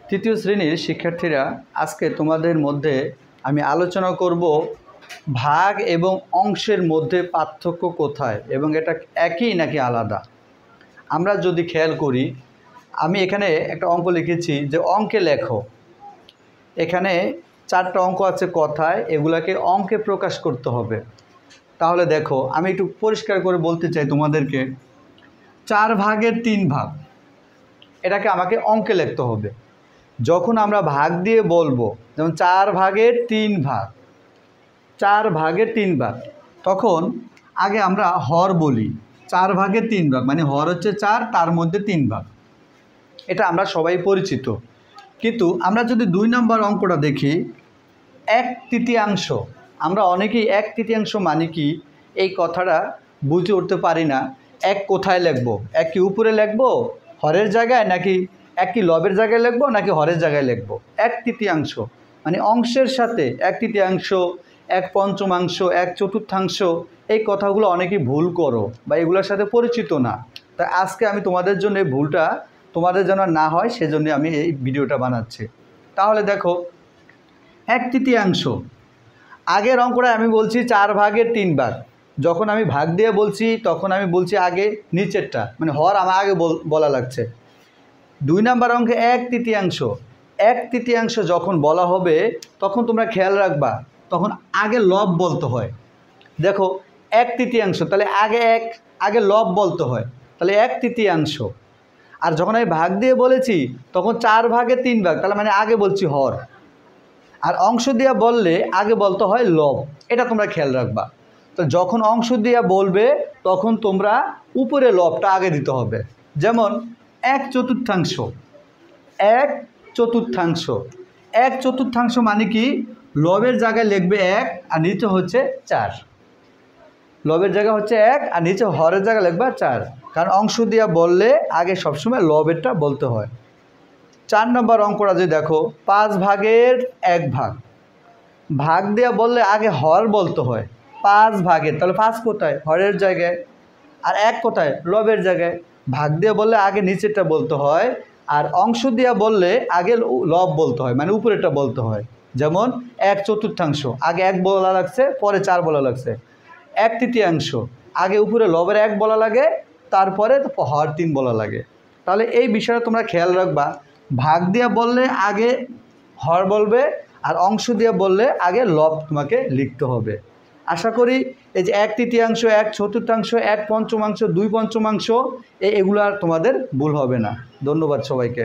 তৃতীয় শ্রেণীর শিক্ষার্থীরা, আজকে তোমাদের মধ্যে আমি আলোচনা করব ভাগ এবং অংশের মধ্যে পার্থক্য কোথায় এবং এটা একই নাকি আলাদা। আমরা যদি খেয়াল করি, আমি এখানে একটা অঙ্ক লিখেছি যে অঙ্কে লেখো। এখানে 4টা অঙ্ক আছে কথায়, এগুলাকে অঙ্কে প্রকাশ করতে হবে। তাহলে দেখো, আমি একটু পরিষ্কার করে বলতে চাই তোমাদেরকে, 4 ভাগের 3 ভাগ এটাকে আমাকে অঙ্কে লিখতে হবে। যখন আমরা ভাগ দিয়ে বলবো, যেমন 4 ভাগের 3 ভাগ, 4 ভাগের 3 ভাগ, তখন আগে আমরা হর বলি। 4 ভাগের 3 ভাগ মানে হর হচ্ছে 4, তার মধ্যে 3 ভাগ, এটা আমরা সবাই পরিচিত। কিন্তু আমরা যদি 2 নম্বর অঙ্কটা দেখি, 1/3, আমরা অনেকেই 1/3 মানে কি এই কথাটা বুঝে উঠতে পারি না। এক কোথায় লিখবো? এক কি উপরে লিখবো হরের জায়গায়, নাকি এক কি লবের জায়গায় লিখবো, নাকি হরের জায়গায় লিখবো? 1/3 মানে অংশের সাথে 1/3, 1/5, 1/4, এই কথাগুলো অনেকেই ভুল করো বা এগুলোর সাথে পরিচিত না। তাই আজকে আমি তোমাদের জন্য এই ভুলটা তোমাদের যেন না হয় সেজন্য আমি এই ভিডিওটা বানাচ্ছি। তাহলে দেখো, 1/3, আগের অঙ্কটা আমি বলছি 4 ভাগের 3 ভাগ। যখন আমি ভাগ দিয়ে বলছি তখন আমি বলছি আগে নিচেরটা, মানে হর আমার আগে বলা লাগছে। 2 নম্বর অঙ্কে 1/3, 1/3 যখন বলা হবে তখন তোমরা খেয়াল রাখবা, তখন আগে লব বলতে হয়। দেখো 1/3, তাহলে আগে লব বলতে হয়, তাহলে 1/3। আর যখন আমি ভাগ দিয়ে বলেছি তখন 4 ভাগের 3 ভাগ, তাহলে মানে আগে বলছি হর। আর অংশ দিয়া বললে আগে বলতে হয় লব, এটা তোমরা খেয়াল রাখবা। তো যখন অংশ দিয়া বলবে তখন তোমরা উপরে লবটা আগে দিতে হবে। যেমন 1/4, 1/4, 1/4 মানে কি লবের জায়গায় লিখবে 1 আর নিচে হচ্ছে 4। লবের জায়গা হচ্ছে 1 আর নিচে হরের জায়গায় লিখবা 4, কারণ অংশ দিয়া বললে আগে সবসময় লবেরটা বলতে হয়। 4 নম্বর অঙ্কটা যদি দেখো, 5 ভাগের 1 ভাগ, ভাগ দেওয়া বললে আগে হর বলতে হয়। 5 ভাগের, তাহলে 5 কোথায়? হরের জায়গায়। আর 1 কোথায়? লবের জায়গায়। ভাগ দিয়ে বললে আগে নিচেরটা বলতে হয়, আর অংশ দিয়া বললে আগে লব বলতে হয়, মানে উপরেরটা বলতে হয়। যেমন 1/4, আগে 1 বলা লাগছে, পরে 4 বলা লাগছে। 1/3, আগে উপরে লবের 1 বলা লাগে, তারপরে হর 3 বলা লাগে। তাহলে এই বিষয়টা তোমরা খেয়াল রাখবা, ভাগ দিয়ে বললে আগে হর বলবে, আর অংশ দিয়ে বললে আগে লব তোমাকে লিখতে হবে। আশা করি এই যে 1/3, 1/4, 1/5, 2/5 এগুলো আর তোমাদের ভুল হবে না। ধন্যবাদ সবাইকে।